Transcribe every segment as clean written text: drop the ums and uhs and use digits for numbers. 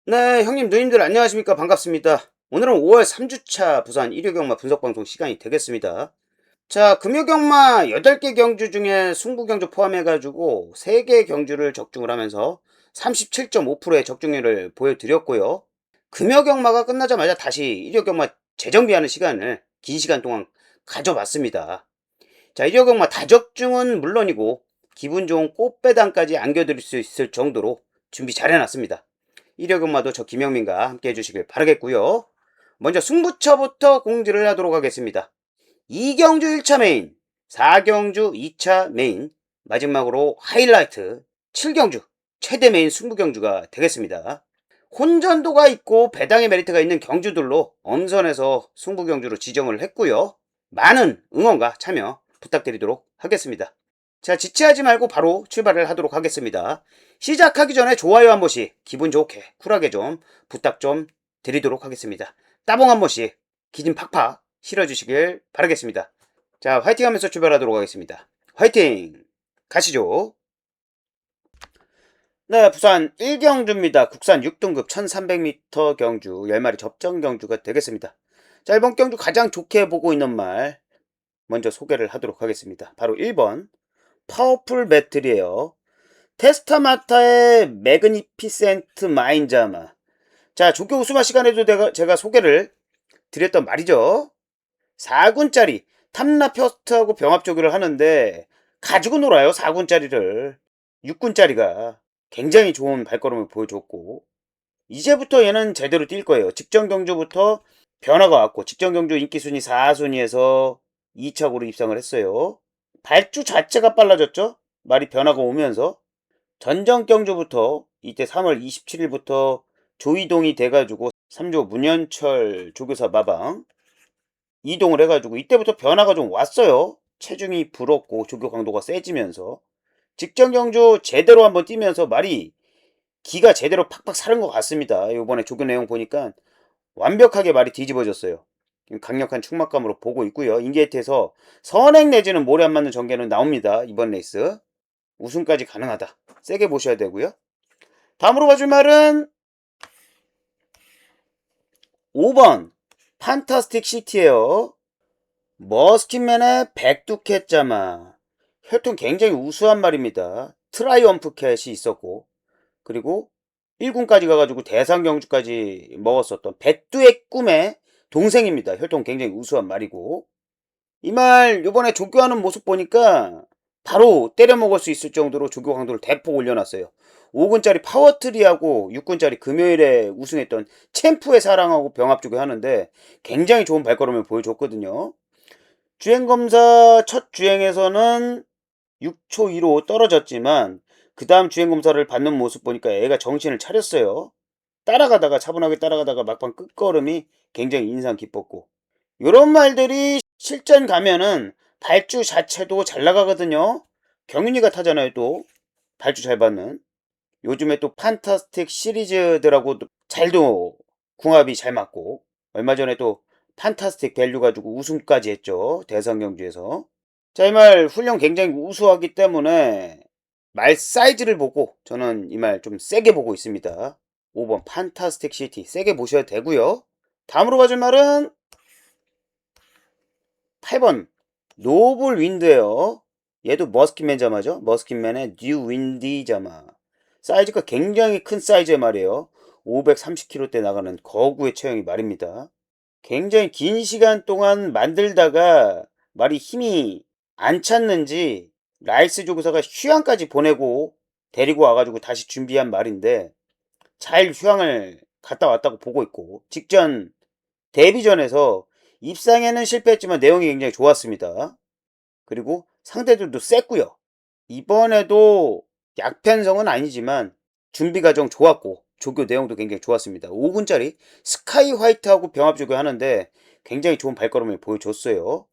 네, 형님, 누님들 안녕하십니까? 반갑습니다. 오늘은 5월 3주차 부산 일요경마 분석방송 시간이 되겠습니다. 자, 금요경마 8개 경주 중에 승부경주 포함해가지고 3개 경주를 적중을 하면서 37.5%의 적중률을 보여드렸고요. 금요경마가 끝나자마자 다시 일요경마 재정비하는 시간을 긴 시간 동안 가져봤습니다. 자, 일요경마 다적중은 물론이고 기분 좋은 꽃배당까지 안겨드릴 수 있을 정도로 준비 잘 해놨습니다. 일요경마도 저 김영민과 함께 해주시길 바라겠고요. 먼저 승부처부터 공지를 하도록 하겠습니다. 2경주 1차 메인, 4경주 2차 메인, 마지막으로 하이라이트 7경주 최대 메인 승부경주가 되겠습니다. 혼전도가 있고 배당의 메리트가 있는 경주들로 엄선해서 승부경주로 지정을 했고요. 많은 응원과 참여 부탁드리도록 하겠습니다. 자, 지체하지 말고 바로 출발을 하도록 하겠습니다. 시작하기 전에 좋아요 한 번씩 기분 좋게 쿨하게 좀 부탁 좀 드리도록 하겠습니다. 따봉 한 번씩 기진 팍팍 실어주시길 바라겠습니다. 자, 화이팅 하면서 출발하도록 하겠습니다. 화이팅! 가시죠. 네, 부산 1경주입니다. 국산 6등급 1300m 경주 10마리 접전 경주가 되겠습니다. 자, 이번 경주 가장 좋게 보고 있는 말 먼저 소개를 하도록 하겠습니다. 바로 1번 파워풀 배틀이에요. 테스타마타의 매그니피센트 마인자마. 자, 조교 우스마 시간에도 제가 소개를 드렸던 말이죠. 4군짜리 탐라 퍼스트하고 병합 조교를 하는데 가지고 놀아요. 4군짜리를. 6군짜리가 굉장히 좋은 발걸음을 보여줬고 이제부터 얘는 제대로 뛸 거예요. 직전 경주부터 변화가 왔고 직전 경주 인기순위 4순위에서 2착으로 입상을 했어요. 발주 자체가 빨라졌죠. 말이 변화가 오면서 전전 경주부터 이때 3월 27일부터 조이동이 돼가지고 3조 문현철 조교사 마방 이동을 해가지고 이때부터 변화가 좀 왔어요. 체중이 불었고 조교 강도가 세지면서 직전 경주 제대로 한번 뛰면서 말이 기가 제대로 팍팍 사른 것 같습니다. 이번에 조교 내용 보니까 완벽하게 말이 뒤집어졌어요. 강력한 충막감으로 보고 있고요. 인게이트에서 선행 내지는 모래 안 맞는 전개는 나옵니다. 이번 레이스 우승까지 가능하다. 세게 보셔야 되고요. 다음으로 봐줄 말은 5번 판타스틱 시티예요. 머스킨맨의 백두캣자마. 혈통 굉장히 우수한 말입니다. 트라이엄프 캣이 있었고 그리고 1군까지 가가지고 대상경주까지 먹었었던 백두의 꿈의 동생입니다. 혈통 굉장히 우수한 말이고 이 말 요번에 조교하는 모습 보니까 바로 때려 먹을 수 있을 정도로 조교 강도를 대폭 올려놨어요. 5군짜리 파워트리하고 6군짜리 금요일에 우승했던 챔프의 사랑하고 병합조교 하는데 굉장히 좋은 발걸음을 보여줬거든요. 주행검사 첫 주행에서는 6초 2로 떨어졌지만 그 다음 주행검사를 받는 모습 보니까 애가 정신을 차렸어요. 따라가다가 차분하게 따라가다가 막판 끝걸음이 굉장히 인상 깊었고 요런 말들이 실전 가면은 발주 자체도 잘 나가거든요. 경윤이가 타잖아요. 또 발주 잘 받는 요즘에 또 판타스틱 시리즈들하고 잘도 궁합이 잘 맞고 얼마 전에 또 판타스틱 밸류 가지고 우승까지 했죠. 대상 경주에서. 자, 이 말 훈련 굉장히 우수하기 때문에 말 사이즈를 보고 저는 이 말 좀 세게 보고 있습니다. 5번 판타스틱 시티 세게 보셔야 되고요. 다음으로 봐줄 말은 8번 노블 윈드예요. 얘도 머스킨맨 자마죠. 머스킨맨의 뉴 윈디 자마. 사이즈가 굉장히 큰 사이즈의 말이에요. 530kg대 나가는 거구의 체형이 말입니다. 굉장히 긴 시간 동안 만들다가 말이 힘이 안 찼는지 라이스 조교사가 휴양까지 보내고 데리고 와가지고 다시 준비한 말인데 잘 휴양을 갔다 왔다고 보고 있고 직전 데뷔전에서 입상에는 실패했지만 내용이 굉장히 좋았습니다. 그리고 상대들도 셌고요. 이번에도 약편성은 아니지만 준비 과정 좋았고 조교 내용도 굉장히 좋았습니다. 5분짜리 스카이 화이트하고 병합 조교 하는데 굉장히 좋은 발걸음을 보여줬어요.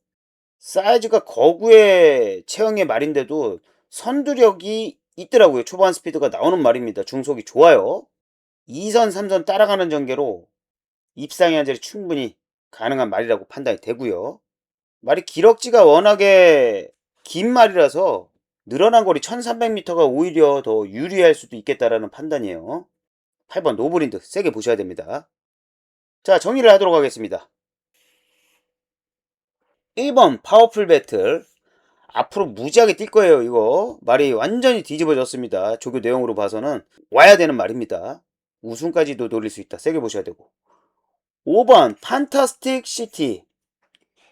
사이즈가 거구의 체형의 말인데도 선두력이 있더라고요. 초반 스피드가 나오는 말입니다. 중속이 좋아요. 2선, 3선 따라가는 전개로 입상의 한자리 충분히 가능한 말이라고 판단이 되고요. 말이 기럭지가 워낙에 긴 말이라서 늘어난 거리 1300m가 오히려 더 유리할 수도 있겠다라는 판단이에요. 8번 노브린드 세게 보셔야 됩니다. 자, 정리를 하도록 하겠습니다. 1번 파워풀 배틀. 앞으로 무지하게 뛸 거예요. 이거 말이 완전히 뒤집어졌습니다. 조교 내용으로 봐서는 와야 되는 말입니다. 우승까지도 노릴 수 있다. 세게 보셔야 되고. 5번 판타스틱 시티.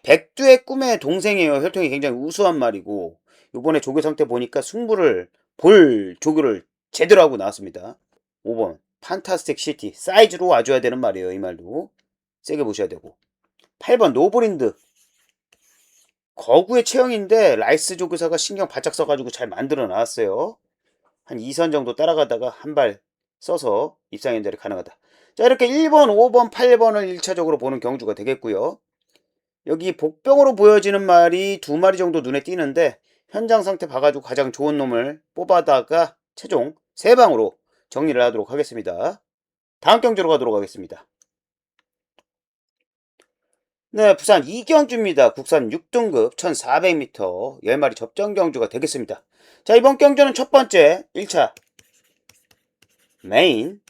백두의 꿈의 동생이에요. 혈통이 굉장히 우수한 말이고, 요번에 조교 상태 보니까 승부를 볼 조교를 제대로 하고 나왔습니다. 5번 판타스틱 시티. 사이즈로 와줘야 되는 말이에요. 이 말도 세게 보셔야 되고. 8번 노브린드. 거구의 체형인데 라이스 조교사가 신경 바짝 써가지고 잘 만들어 놨어요. 한 2선 정도 따라가다가 한 발 써서 입상 연달이 가능하다. 자, 이렇게 1번, 5번, 8번을 1차적으로 보는 경주가 되겠고요. 여기 복병으로 보여지는 말이 2마리 정도 눈에 띄는데 현장 상태 봐가지고 가장 좋은 놈을 뽑아다가 최종 3방으로 정리를 하도록 하겠습니다. 다음 경주로 가도록 하겠습니다. 네, 부산 이경주입니다. 국산 6등급 1400m 10마리 접전 경주가 되겠습니다. 자, 이번 경주는 첫 번째 1차 메인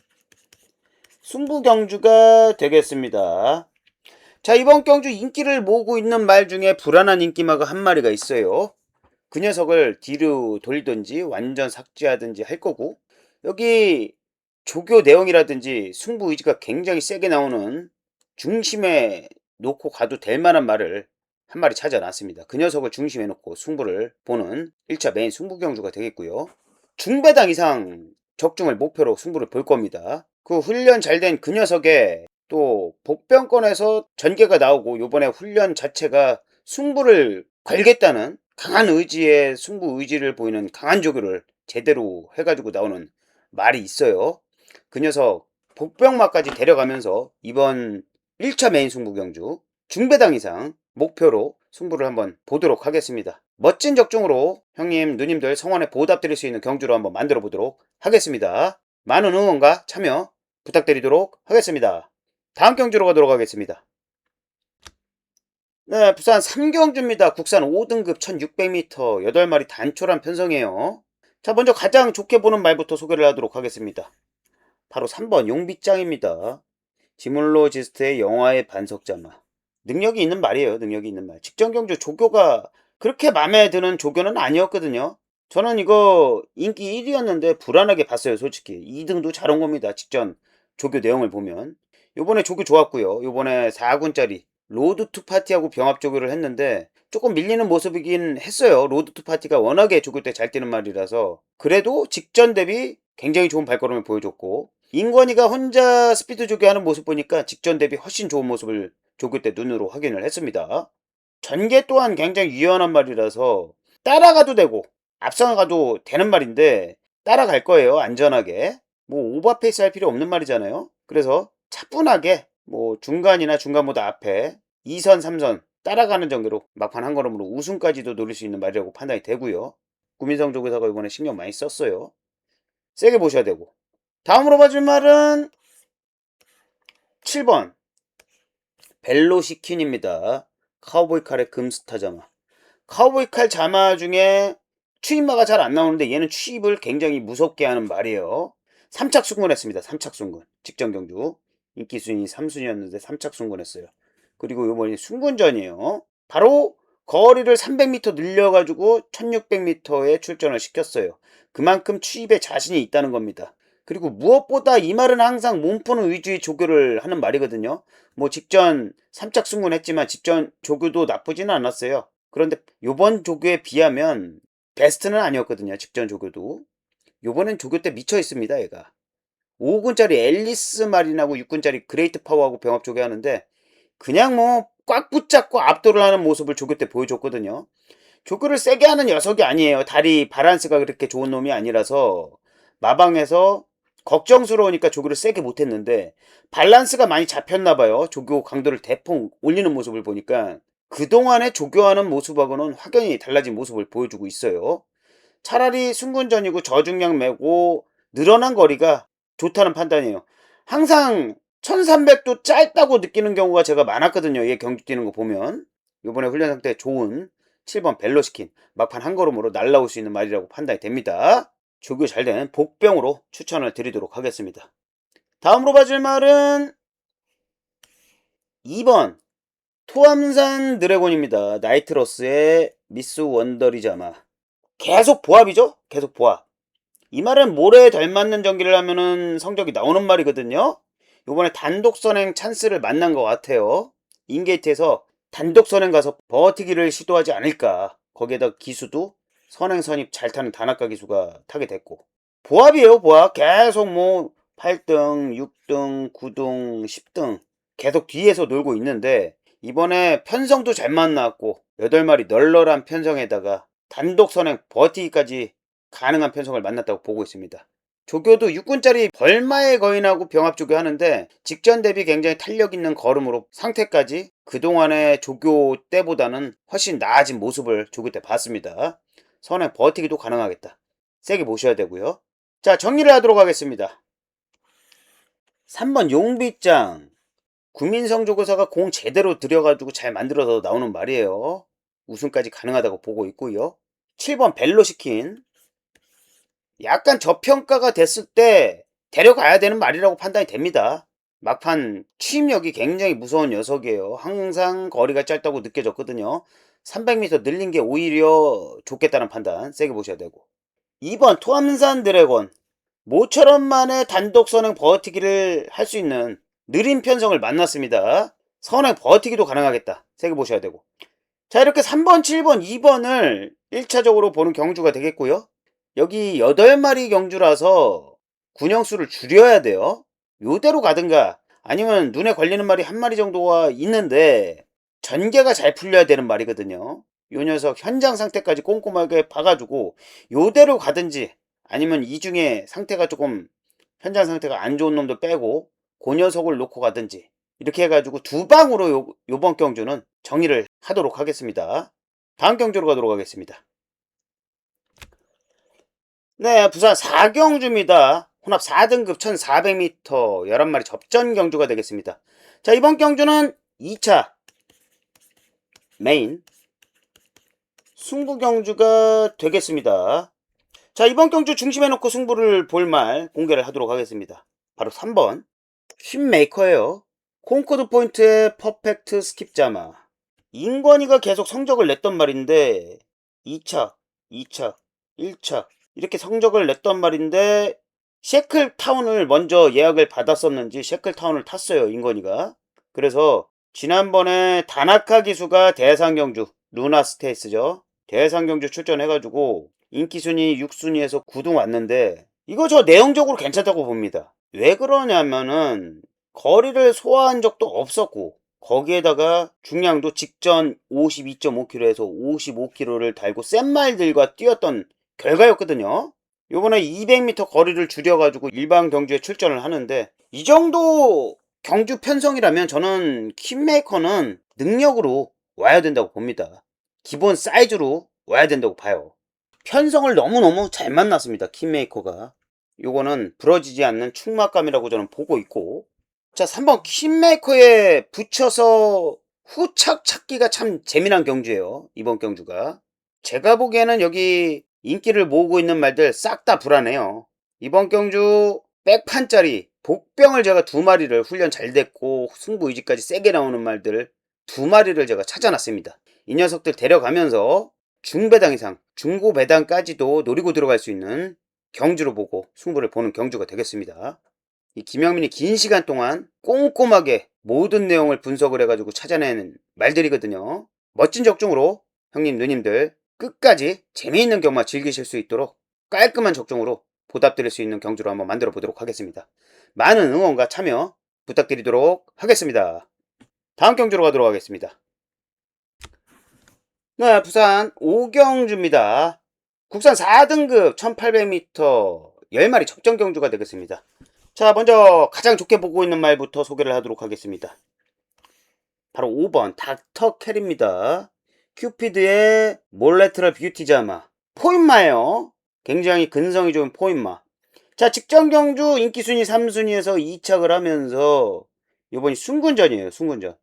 승부 경주가 되겠습니다. 자, 이번 경주 인기를 모으고 있는 말 중에 불안한 인기마가 한 마리가 있어요. 그 녀석을 뒤로 돌든지 완전 삭제하든지 할 거고, 여기 조교 내용이라든지 승부 의지가 굉장히 세게 나오는 중심에 놓고 가도 될 만한 말을 한 마리 찾아놨습니다. 그 녀석을 중심에 놓고 승부를 보는 1차 메인 승부 경주가 되겠고요. 중배당 이상 적중을 목표로 승부를 볼 겁니다. 그 훈련 잘 된 그 녀석의 또 복병권에서 전개가 나오고 요번에 훈련 자체가 승부를 걸겠다는 강한 의지의 승부 의지를 보이는 강한 조교를 제대로 해가지고 나오는 말이 있어요. 그 녀석 복병마까지 데려가면서 이번 1차 메인 승부 경주 중배당 이상 목표로 승부를 한번 보도록 하겠습니다. 멋진 적중으로 형님 누님들 성원에 보답드릴 수 있는 경주로 한번 만들어 보도록 하겠습니다. 많은 응원과 참여 부탁드리도록 하겠습니다. 다음 경주로 가도록 하겠습니다. 네, 부산 삼경주입니다. 국산 5등급 1600m 8마리 단촐한 편성이에요. 자, 먼저 가장 좋게 보는 말부터 소개를 하도록 하겠습니다. 바로 3번 용빗장입니다. 지물로지스트의 영화의 반석자마. 능력이 있는 말이에요. 능력이 있는 말. 직전경주 조교가 그렇게 마음에 드는 조교는 아니었거든요. 저는 이거 인기 1위였는데 불안하게 봤어요. 솔직히 2등도 잘 온 겁니다. 직전 조교 내용을 보면. 요번에 조교 좋았고요. 요번에 4군짜리 로드 투 파티하고 병합 조교를 했는데 조금 밀리는 모습이긴 했어요. 로드 투 파티가 워낙에 조교 때 잘 뛰는 말이라서. 그래도 직전 대비 굉장히 좋은 발걸음을 보여줬고, 인권이가 혼자 스피드 조교하는 모습 보니까 직전 대비 훨씬 좋은 모습을 조교 때 눈으로 확인을 했습니다. 전개 또한 굉장히 유연한 말이라서 따라가도 되고 앞서가도 되는 말인데 따라갈 거예요. 안전하게. 뭐 오버페이스 할 필요 없는 말이잖아요. 그래서 차분하게 뭐 중간이나 중간보다 앞에 2선, 3선 따라가는 정도로 막판 한 걸음으로 우승까지도 노릴 수 있는 말이라고 판단이 되고요. 구민성 조교사가 이번에 신경 많이 썼어요. 세게 보셔야 되고. 다음으로 봐줄 말은 7번 벨로시킨입니다. 카우보이 칼의 금스타 자마. 카우보이 칼 자마 중에 추임마가 잘 안 나오는데 얘는 추입을 굉장히 무섭게 하는 말이에요. 3착 순군했습니다. 3착 순군. 직전 경주. 인기 순위 3순위였는데 3착 순군했어요. 그리고 요번에 순군전이에요. 바로 거리를 300m 늘려가지고 1600m에 출전을 시켰어요. 그만큼 추입에 자신이 있다는 겁니다. 그리고 무엇보다 이 말은 항상 몸푸는 위주의 조교를 하는 말이거든요. 뭐 직전 3착 승군했지만 직전 조교도 나쁘지는 않았어요. 그런데 요번 조교에 비하면 베스트는 아니었거든요. 직전 조교도. 요번엔 조교 때 미쳐 있습니다. 얘가. 5군짜리 앨리스 마린하고 6군짜리 그레이트 파워하고 병합 조교 하는데 그냥 뭐 꽉 붙잡고 압도를 하는 모습을 조교 때 보여줬거든요. 조교를 세게 하는 녀석이 아니에요. 다리 바란스가 그렇게 좋은 놈이 아니라서 마방에서 걱정스러우니까 조교를 세게 못했는데 밸런스가 많이 잡혔나봐요. 조교 강도를 대폭 올리는 모습을 보니까 그동안에 조교하는 모습하고는 확연히 달라진 모습을 보여주고 있어요. 차라리 순군전이고 저중량 메고 늘어난 거리가 좋다는 판단이에요. 항상 1300도 짧다고 느끼는 경우가 제가 많았거든요. 얘 경기 뛰는 거 보면. 이번에 훈련 상태 좋은 7번 벨로시킨 막판 한 걸음으로 날라올 수 있는 말이라고 판단이 됩니다. 조교 잘 된 복병으로 추천을 드리도록 하겠습니다. 다음으로 봐줄 말은 2번 토암산 드래곤입니다. 나이트러스의 미스 원더리자마. 계속 보합이죠? 계속 보합. 이 말은 모래에 닮맞는 전기를 하면은 성적이 나오는 말이거든요. 요번에 단독 선행 찬스를 만난 것 같아요. 인게이트에서 단독 선행 가서 버티기를 시도하지 않을까. 거기에다 기수도 선행 선입 잘 타는 다나카 기수가 타게 됐고. 보합이에요, 보합. 계속 뭐 8등, 6등, 9등, 10등 계속 뒤에서 놀고 있는데 이번에 편성도 잘 만나왔고 8마리 널널한 편성에다가 단독 선행 버티기까지 가능한 편성을 만났다고 보고 있습니다. 조교도 6군짜리 벌마에 거인하고 병합 조교 하는데 직전 대비 굉장히 탄력 있는 걸음으로 상태까지 그동안의 조교 때보다는 훨씬 나아진 모습을 조교 때 봤습니다. 선행 버티기도 가능하겠다. 세게 모셔야 되고요. 자, 정리를 하도록 하겠습니다. 3번 용비짱. 국민성조교사가 공 제대로 들여가지고 잘 만들어서 나오는 말이에요. 우승까지 가능하다고 보고 있고요. 7번 벨로시킨. 약간 저평가가 됐을 때 데려가야 되는 말이라고 판단이 됩니다. 막판 추임력이 굉장히 무서운 녀석이에요. 항상 거리가 짧다고 느껴졌거든요. 300m 늘린 게 오히려 좋겠다는 판단 세게 보셔야 되고. 2번 토암산 드래곤. 모처럼 만에 단독 선행 버티기를 할 수 있는 느린 편성을 만났습니다. 선행 버티기도 가능하겠다. 세게 보셔야 되고. 자, 이렇게 3번, 7번, 2번을 1차적으로 보는 경주가 되겠고요. 여기 8마리 경주라서 군형수를 줄여야 돼요. 요대로 가든가 아니면 눈에 걸리는 말이 한 마리 정도가 있는데 전개가 잘 풀려야 되는 말이거든요. 요 녀석 현장 상태까지 꼼꼼하게 봐가지고 요대로 가든지 아니면 이 중에 상태가 조금 현장 상태가 안 좋은 놈도 빼고 그 녀석을 놓고 가든지 이렇게 해가지고 두 방으로 요번 경주는 정리를 하도록 하겠습니다. 다음 경주로 가도록 하겠습니다. 네, 부산 4경주입니다. 혼합 4등급 1400m 11마리 접전 경주가 되겠습니다. 자, 이번 경주는 2차 메인 승부 경주가 되겠습니다. 자, 이번 경주 중심에 놓고 승부를 볼 말 공개를 하도록 하겠습니다. 바로 3번 퀸메이커예요. 콩코드 포인트의 퍼펙트 스킵자마. 인권이가 계속 성적을 냈던 말인데 2차, 2차, 1차 이렇게 성적을 냈던 말인데 셰클타운을 먼저 예약을 받았었는지 셰클타운을 탔어요, 인권이가. 그래서 지난번에 다나카 기수가 대상경주 루나스테이스죠. 대상경주 출전해가지고 인기순위 6순위에서 9등 왔는데 이거 저 내용적으로 괜찮다고 봅니다. 왜 그러냐면은 거리를 소화한 적도 없었고 거기에다가 중량도 직전 52.5kg에서 55kg를 달고 센 말들과 뛰었던 결과였거든요. 요번에 200m 거리를 줄여가지고 일반 경주에 출전을 하는데 이 정도 경주 편성이라면 저는 킹메이커는 능력으로 와야 된다고 봅니다. 기본 사이즈로 와야 된다고 봐요. 편성을 너무너무 잘 만났습니다. 킹메이커가. 요거는 부러지지 않는 충막감이라고 저는 보고 있고 자, 3번 킹메이커에 붙여서 후착 찾기가 참 재미난 경주예요. 이번 경주가. 제가 보기에는 여기 인기를 모으고 있는 말들 싹 다 불안해요. 이번 경주 백판짜리 복병을 제가 2마리를 훈련 잘 됐고 승부 의지까지 세게 나오는 말들 2마리를 제가 찾아놨습니다. 이 녀석들 데려가면서 중배당 이상, 중고배당까지도 노리고 들어갈 수 있는 경주로 보고 승부를 보는 경주가 되겠습니다. 이 김영민이 긴 시간 동안 꼼꼼하게 모든 내용을 분석을 해가지고 찾아내는 말들이거든요. 멋진 적중으로 형님 누님들 끝까지 재미있는 경마 즐기실 수 있도록 깔끔한 적중으로 보답드릴 수 있는 경주로 한번 만들어 보도록 하겠습니다. 많은 응원과 참여 부탁드리도록 하겠습니다. 다음 경주로 가도록 하겠습니다. 네, 부산 5경주입니다. 국산 4등급 1800m 10마리 접전 경주가 되겠습니다. 자, 먼저 가장 좋게 보고 있는 말부터 소개를 하도록 하겠습니다. 바로 5번 닥터 캐리입니다. 큐피드의 몰레트럴 뷰티자마. 포인마예요. 굉장히 근성이 좋은 포인마. 자, 직전 경주 인기순위 3순위에서 2착을 하면서 이번이 순군전이에요. 순군전.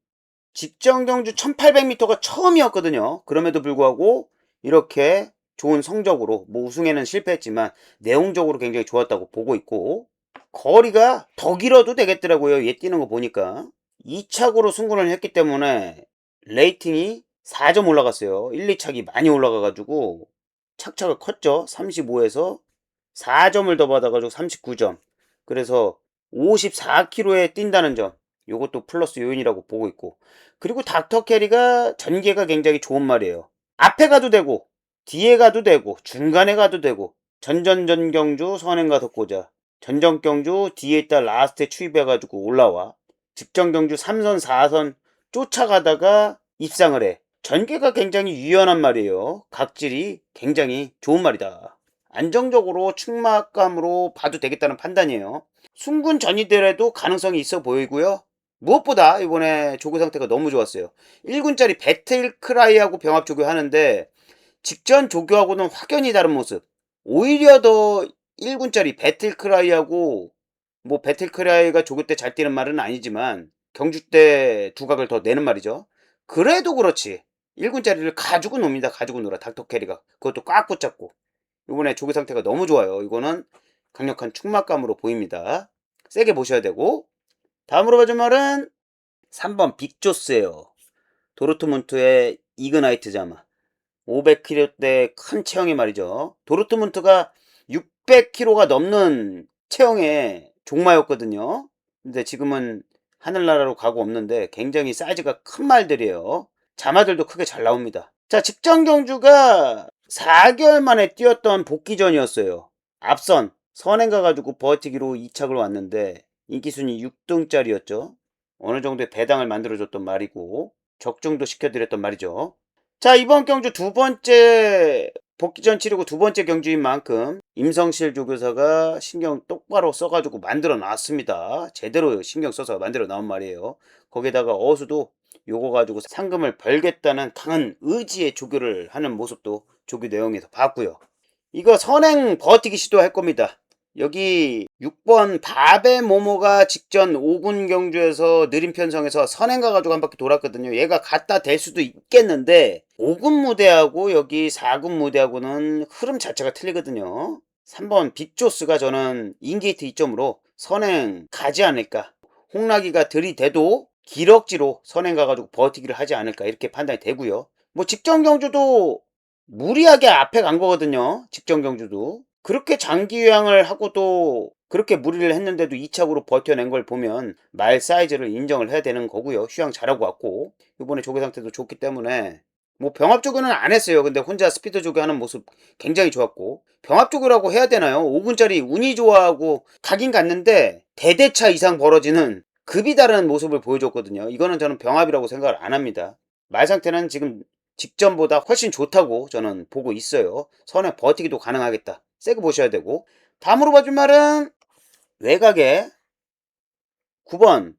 직전 경주 1800m가 처음이었거든요. 그럼에도 불구하고 이렇게 좋은 성적으로 뭐 우승에는 실패했지만 내용적으로 굉장히 좋았다고 보고 있고 거리가 더 길어도 되겠더라고요. 얘 뛰는 거 보니까. 2착으로 승군을 했기 때문에 레이팅이 4점 올라갔어요. 1, 2착이 많이 올라가가지고 착착을 컸죠. 35에서 4점을 더 받아가지고 39점. 그래서 54km에 뛴다는 점. 요것도 플러스 요인이라고 보고 있고. 그리고 닥터 캐리가 전개가 굉장히 좋은 말이에요. 앞에 가도 되고, 뒤에 가도 되고, 중간에 가도 되고, 전전전경주 선행가 덕고자. 전전경주 뒤에 있다 라스트에 추입해가지고 올라와. 직전경주 3선, 4선 쫓아가다가 입상을 해. 전개가 굉장히 유연한 말이에요. 각질이 굉장히 좋은 말이다. 안정적으로 충막감으로 봐도 되겠다는 판단이에요. 순군 전이더라도 가능성이 있어 보이고요. 무엇보다 이번에 조교 상태가 너무 좋았어요. 1군짜리 배틀크라이하고 병합 조교하는데 직전 조교하고는 확연히 다른 모습. 오히려 더 1군짜리 배틀크라이하고 뭐 배틀크라이가 조교 때 잘 뛰는 말은 아니지만 경주 때 두각을 더 내는 말이죠. 그래도 그렇지. 1군짜리를 가지고 놉니다. 가지고 놀아. 닥터 캐리가. 그것도 꽉 붙잡고. 이번에 조교 상태가 너무 좋아요. 이거는 강력한 충막감으로 보입니다. 세게 보셔야 되고. 다음으로 봐줄 말은 3번 빅조스예요. 도르트문트의 이그나이트 자마. 500kg대 큰 체형이 말이죠. 도르트문트가 600kg가 넘는 체형의 종마였거든요. 근데 지금은 하늘나라로 가고 없는데 굉장히 사이즈가 큰 말들이에요. 자마들도 크게 잘 나옵니다. 자, 직전 경주가 4개월 만에 뛰었던 복귀전이었어요. 앞선 선행 가가지고 버티기로 2착으로 왔는데 인기순위 6등짜리였죠. 어느 정도의 배당을 만들어줬던 말이고 적중도 시켜드렸던 말이죠. 자, 이번 경주 두 번째 복귀전 치르고 두 번째 경주인 만큼 임성실 조교사가 신경 똑바로 써가지고 만들어 놨습니다. 제대로 신경 써서 만들어 나온 말이에요. 거기다가 어수도 요거 가지고 상금을 벌겠다는 강한 의지의 조교를 하는 모습도 조교 내용에서 봤고요. 이거 선행 버티기 시도할 겁니다. 여기 6번 바베 모모가 직전 5군 경주에서 느린 편성에서 선행 가가지고 한 바퀴 돌았거든요. 얘가 갖다 댈 수도 있겠는데 5군 무대하고 여기 4군 무대하고는 흐름 자체가 틀리거든요. 3번 빅조스가 저는 인게이트 2점으로 선행 가지 않을까. 홍락이가 들이대도 기럭지로 선행 가가지고 버티기를 하지 않을까 이렇게 판단이 되고요. 뭐 직전 경주도 무리하게 앞에 간 거거든요. 직전 경주도. 그렇게 장기 요양을 하고도 그렇게 무리를 했는데도 2착으로 버텨낸 걸 보면 말 사이즈를 인정을 해야 되는 거고요. 휴양 잘하고 왔고 이번에 조교 상태도 좋기 때문에 뭐 병합 조교는 안 했어요. 근데 혼자 스피드 조교 하는 모습 굉장히 좋았고 병합 조교라고 해야 되나요? 5분짜리 운이 좋아하고 가긴 갔는데 대대차 이상 벌어지는 급이 다른 모습을 보여줬거든요. 이거는 저는 병합이라고 생각을 안 합니다. 말 상태는 지금 직전보다 훨씬 좋다고 저는 보고 있어요. 선에 버티기도 가능하겠다. 세게 보셔야 되고. 다음으로 봐줄 말은 외곽에 9번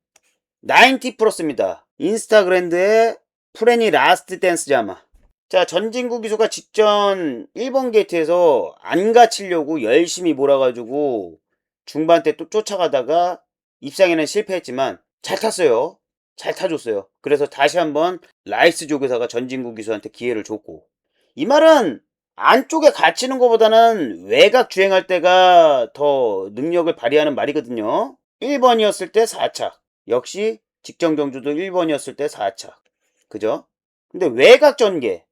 90 플러스입니다. 인스타그랜드의 프레니 라스트 댄스 자마. 자, 전진구 기수가 직전 1번 게이트에서 안 갇히려고 열심히 몰아가지고 중반 때 또 쫓아가다가 입상에는 실패했지만 잘 탔어요. 잘 타줬어요. 그래서 다시 한번 라이스 조교사가 전진구 기수한테 기회를 줬고 이 말은 안쪽에 갇히는 것보다는 외곽 주행할 때가 더 능력을 발휘하는 말이거든요. 1번이었을 때 4착. 역시 직전 경주도 1번이었을 때 4착. 그죠? 근데 외곽 전개.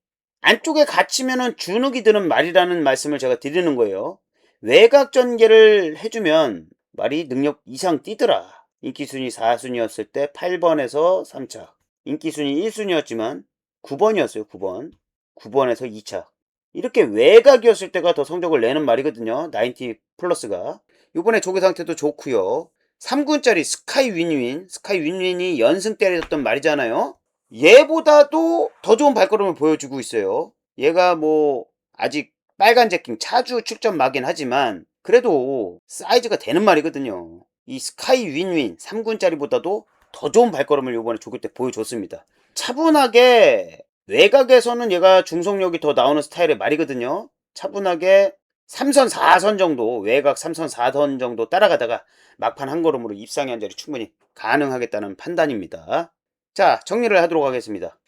안쪽에 갇히면은 주눅이 드는 말이라는 말씀을 제가 드리는 거예요. 외곽 전개를 해주면 말이 능력 이상 뛰더라. 인기순위 4순위였을 때 8번에서 3착. 인기순위 1순위였지만 9번이었어요. 9번. 9번에서 2착. 이렇게 외곽이었을 때가 더 성적을 내는 말이거든요. 90 플러스가. 이번에 조교 상태도 좋고요. 3군짜리 스카이 윈윈. 스카이 윈윈이 연승 때렸던 말이잖아요. 얘보다도 더 좋은 발걸음을 보여주고 있어요. 얘가 뭐 아직 빨간 제킹 차주 출전 마긴 하지만 그래도 사이즈가 되는 말이거든요. 이 스카이 윈윈 3군짜리보다도 더 좋은 발걸음을 이번에 조교 때 보여줬습니다. 차분하게 외곽에서는 얘가 중속력이 더 나오는 스타일의 말이거든요. 차분하게 3선 4선 정도 외곽 3선 4선 정도 따라가다가 막판 한 걸음으로 입상의 한 자리 충분히 가능하겠다는 판단입니다. 자, 정리를 하도록 하겠습니다.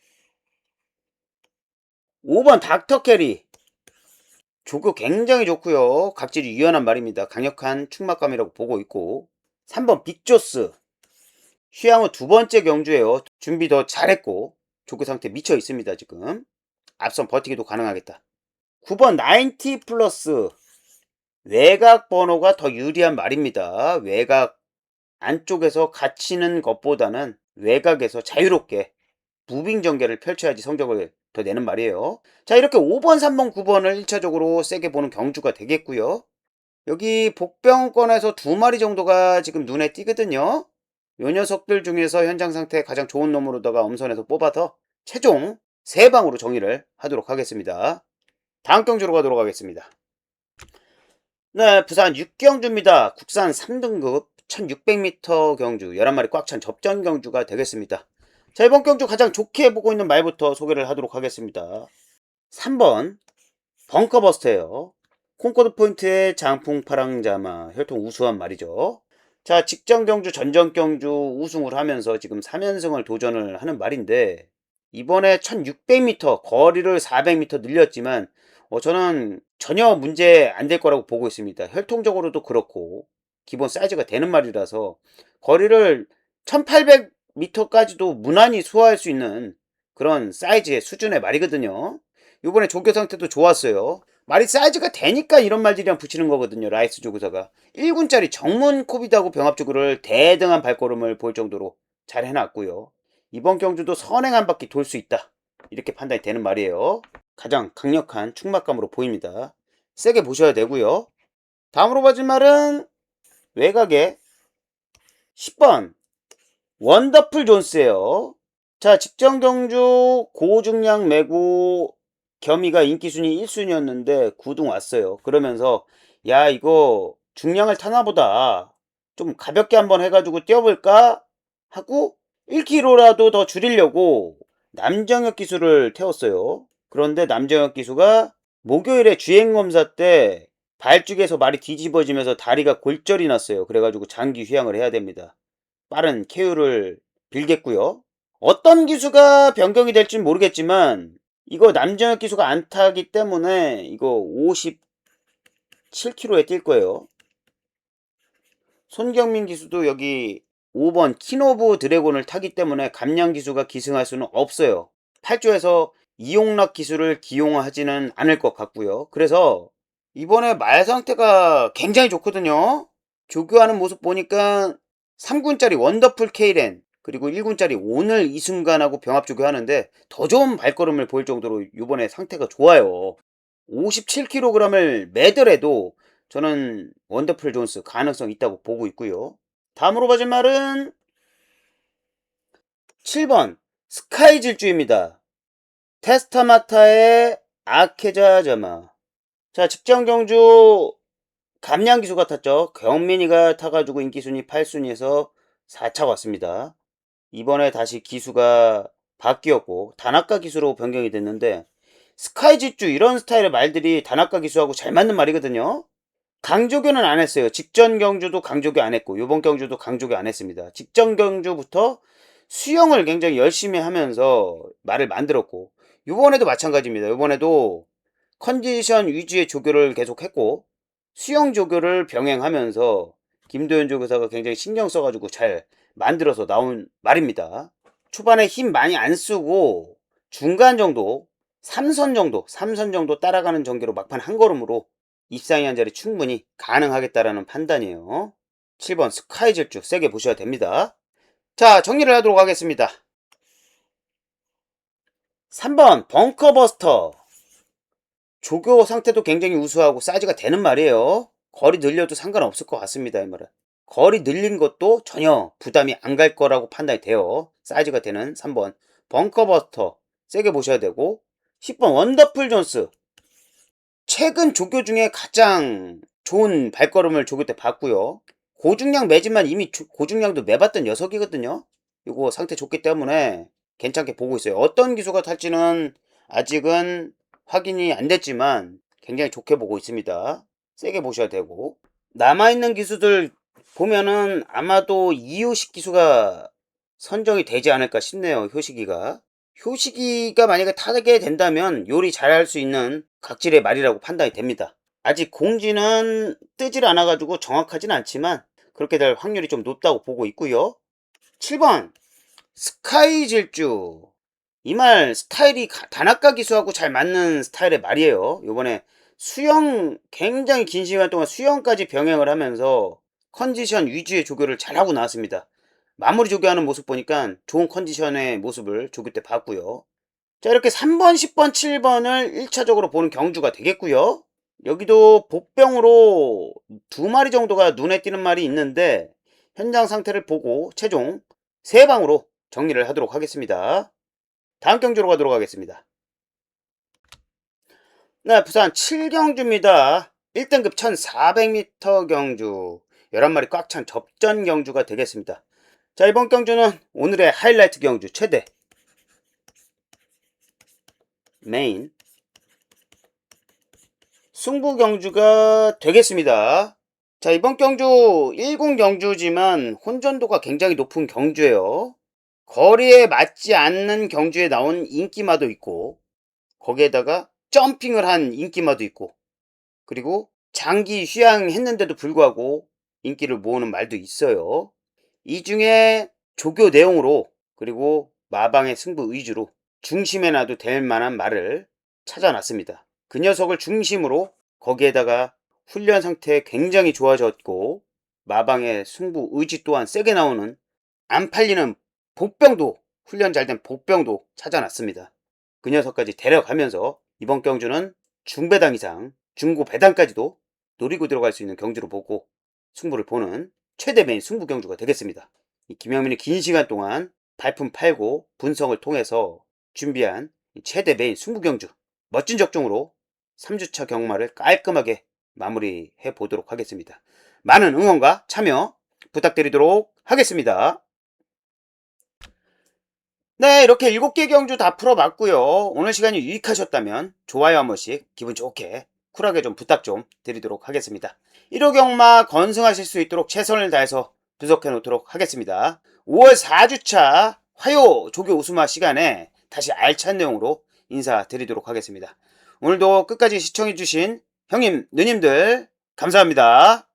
5번 닥터 캐리. 조교 굉장히 좋고요. 각질이 유연한 말입니다. 강력한 축막감이라고 보고 있고. 3번 빅조스. 휴양 후 두 번째 경주예요. 준비 더 잘했고 조교 상태 미쳐 있습니다 지금. 앞선 버티기도 가능하겠다. 9번 90 플러스. 외곽 번호가 더 유리한 말입니다. 외곽 안쪽에서 갇히는 것보다는 외곽에서 자유롭게 무빙 전개를 펼쳐야지 성적을 더 내는 말이에요. 자, 이렇게 5번, 3번, 9번을 1차적으로 세게 보는 경주가 되겠고요. 여기 복병권에서 두 마리 정도가 지금 눈에 띄거든요. 요 녀석들 중에서 현장 상태 가장 좋은 놈으로다가 엄선해서 뽑아서 최종 3방으로 정의를 하도록 하겠습니다. 다음 경주로 가도록 하겠습니다. 네, 부산 6경주입니다. 국산 3등급 1600m 경주 11마리 꽉 찬 접전 경주가 되겠습니다. 자, 이번 경주 가장 좋게 보고 있는 말부터 소개를 하도록 하겠습니다. 3번 벙커버스터예요. 콩코드 포인트의 장풍 파랑자마 혈통 우수한 말이죠. 자, 직전 경주 전전 경주 우승을 하면서 지금 3연승을 도전을 하는 말인데 이번에 1600m 거리를 400m 늘렸지만 저는 전혀 문제 안 될 거라고 보고 있습니다. 혈통적으로도 그렇고 기본 사이즈가 되는 말이라서 거리를 1800m까지도 무난히 소화할 수 있는 그런 사이즈의 수준의 말이거든요. 이번에 조교 상태도 좋았어요. 말이 사이즈가 되니까 이런 말들이랑 붙이는 거거든요. 라이스 조교사가 1군짜리 정문 코비드하고 병합조교를 대등한 발걸음을 보일 정도로 잘 해놨고요. 이번 경주도 선행 한 바퀴 돌 수 있다. 이렇게 판단이 되는 말이에요. 가장 강력한 축막감으로 보입니다. 세게 보셔야 되고요. 다음으로 봐줄 말은 외곽에 10번 원더풀 존스예요. 자, 직전 경주 고중량 매고 겸이가 인기순위 1순위였는데 9등 왔어요. 그러면서 야, 이거 중량을 타나보다 좀 가볍게 한번 해가지고 뛰어볼까 하고 1kg라도 더 줄이려고 남정혁 기수를 태웠어요. 그런데 남정혁 기수가 목요일에 주행검사 때 발죽에서 말이 뒤집어지면서 다리가 골절이 났어요. 그래가지고 장기 휴양을 해야 됩니다. 빠른 쾌유를 빌겠고요. 어떤 기수가 변경이 될지는 모르겠지만 이거 남정혁 기수가 안 타기 때문에 이거 57km에 뛸 거예요. 손경민 기수도 여기 5번 키노브 드래곤을 타기 때문에 감량 기수가 기승할 수는 없어요. 8조에서 이용락 기수를 기용하지는 않을 것 같고요. 그래서 이번에 말 상태가 굉장히 좋거든요. 조교하는 모습 보니까 3군짜리 원더풀 케이렌 그리고 1군짜리 오늘 이순간하고 병합 조교하는데 더 좋은 발걸음을 보일 정도로 이번에 상태가 좋아요. 57kg을 매더라도 저는 원더풀 존스 가능성 있다고 보고 있고요. 다음으로 봐줄 말은 7번 스카이 질주입니다. 테스타마타의 아케자자마. 자, 직전 경주 감량 기수가 탔죠. 경민이가 타가지고 인기순위 8순위에서 4차 왔습니다. 이번에 다시 기수가 바뀌었고 다나카 기수로 변경이 됐는데 스카이 질주 이런 스타일의 말들이 다나카 기수하고 잘 맞는 말이거든요. 강조교는 안 했어요. 직전 경주도 강조교 안 했고 이번 경주도 강조교 안 했습니다. 직전 경주부터 수영을 굉장히 열심히 하면서 말을 만들었고 이번에도 마찬가지입니다. 이번에도 컨디션 위주의 조교를 계속했고 수영 조교를 병행하면서 김도현 조교사가 굉장히 신경 써가지고 잘 만들어서 나온 말입니다. 초반에 힘 많이 안 쓰고 중간 정도 3선 정도 따라가는 전개로 막판 한 걸음으로 입상이 한 자리 충분히 가능하겠다라는 판단이에요. 7번 스카이 질주 세게 보셔야 됩니다. 자, 정리를 하도록 하겠습니다. 3번 벙커버스터 조교 상태도 굉장히 우수하고 사이즈가 되는 말이에요. 거리 늘려도 상관없을 것 같습니다. 이 말은 거리 늘린 것도 전혀 부담이 안 갈 거라고 판단이 돼요. 사이즈가 되는 3번 벙커버스터 세게 보셔야 되고 10번 원더풀 존스 최근 조교 중에 가장 좋은 발걸음을 조교 때 봤고요. 고중량 매지만 이미 고중량도 매봤던 녀석이거든요. 이거 상태 좋기 때문에 괜찮게 보고 있어요. 어떤 기수가 탈지는 아직은 확인이 안 됐지만 굉장히 좋게 보고 있습니다. 세게 보셔야 되고 남아있는 기수들 보면은 아마도 이효식 기수가 선정이 되지 않을까 싶네요. 효식이가 효시기가 만약에 타게 된다면 요리 잘할 수 있는 각질의 말이라고 판단이 됩니다. 아직 공지는 뜨질 않아가지고 정확하진 않지만 그렇게 될 확률이 좀 높다고 보고 있고요. 7번 스카이 질주. 이 말 스타일이 다나카 기수하고 잘 맞는 스타일의 말이에요. 요번에 수영 굉장히 긴 시간 동안 수영까지 병행을 하면서 컨디션 위주의 조교를 잘하고 나왔습니다. 마무리 조교하는 모습 보니까 좋은 컨디션의 모습을 조교 때 봤고요. 자, 이렇게 3번, 10번, 7번을 1차적으로 보는 경주가 되겠고요. 여기도 복병으로 2마리 정도가 눈에 띄는 말이 있는데 현장 상태를 보고 최종 3방으로 정리를 하도록 하겠습니다. 다음 경주로 가도록 하겠습니다. 네, 부산 7경주입니다. 1등급 1400m 경주 11마리 꽉 찬 접전 경주가 되겠습니다. 자, 이번 경주는 오늘의 하이라이트 경주 최대 메인 승부 경주가 되겠습니다. 자, 이번 경주 10 경주지만 혼전도가 굉장히 높은 경주예요. 거리에 맞지 않는 경주에 나온 인기마도 있고 거기에다가 점핑을 한 인기마도 있고 그리고 장기 휴양했는데도 불구하고 인기를 모으는 말도 있어요. 이 중에 조교 내용으로 그리고 마방의 승부 위주로 중심에 놔도 될 만한 말을 찾아놨습니다. 그 녀석을 중심으로 거기에다가 훈련 상태 굉장히 좋아졌고 마방의 승부 의지 또한 세게 나오는 안 팔리는 복병도 훈련 잘 된 복병도 찾아놨습니다. 그 녀석까지 데려가면서 이번 경주는 중배당 이상 중고 배당까지도 노리고 들어갈 수 있는 경주로 보고 승부를 보는 최대 메인 승부 경주가 되겠습니다. 김영민이 긴 시간 동안 발품 팔고 분석을 통해서 준비한 최대 메인 승부 경주 멋진 적중으로 3주차 경마를 깔끔하게 마무리해 보도록 하겠습니다. 많은 응원과 참여 부탁드리도록 하겠습니다. 네, 이렇게 7개 경주 다 풀어봤고요. 오늘 시간이 유익하셨다면 좋아요 한 번씩 기분 좋게 쿨하게 좀 부탁 좀 드리도록 하겠습니다. 1호 경마 건승하실 수 있도록 최선을 다해서 분석해 놓도록 하겠습니다. 5월 4주차 화요 조교 우수마 시간에 다시 알찬 내용으로 인사드리도록 하겠습니다. 오늘도 끝까지 시청해주신 형님, 누님들 감사합니다.